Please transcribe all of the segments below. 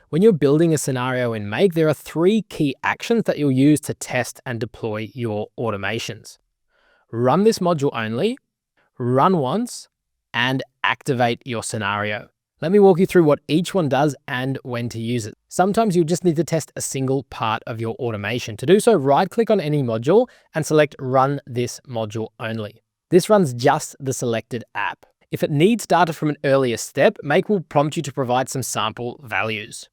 When you're building a scenario in Make, there are 3 key actions that you'll use to test and deploy your automations. Run this module only, run once, and activate your scenario. Let me walk you through what each one does and when to use it. Sometimes you'll just need to test a single part of your automation. To do so, right-click on any module and select Run this module only. This runs just the selected app. If it needs data from an earlier step, Make will prompt you to provide some sample values.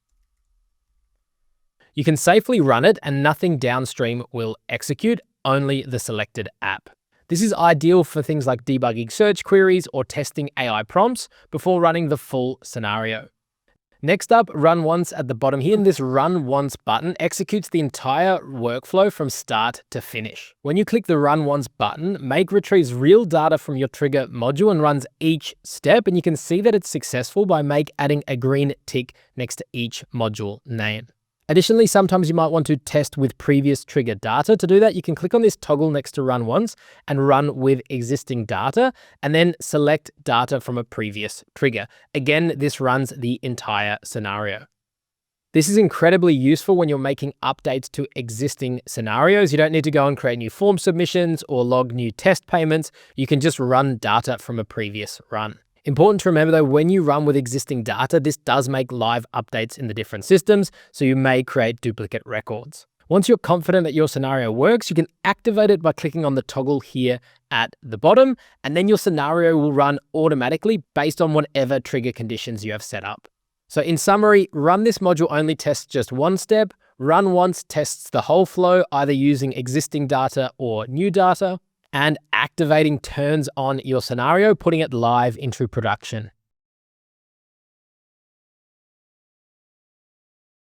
You can safely run it and nothing downstream will execute, only the selected app. This is ideal for things like debugging search queries or testing AI prompts before running the full scenario. Next up, run once at the bottom here. This run once button executes the entire workflow from start to finish. When you click the run once button, Make retrieves real data from your trigger module and runs each step. And you can see that it's successful by Make adding a green tick next to each module name. Additionally, sometimes you might want to test with previous trigger data. To do that, you can click on this toggle next to run once and run with existing data, and then select data from a previous trigger. Again, this runs the entire scenario. This is incredibly useful when you're making updates to existing scenarios. You don't need to go and create new form submissions or log new test payments. You can just run data from a previous run. Important to remember though, when you run with existing data, this does make live updates in the different systems, so you may create duplicate records. Once you're confident that your scenario works, you can activate it by clicking on the toggle here at the bottom, and then your scenario will run automatically based on whatever trigger conditions you have set up. So in summary, run this module only tests just one step, run once tests the whole flow, either using existing data or new data, and activating turns on your scenario, putting it live into production.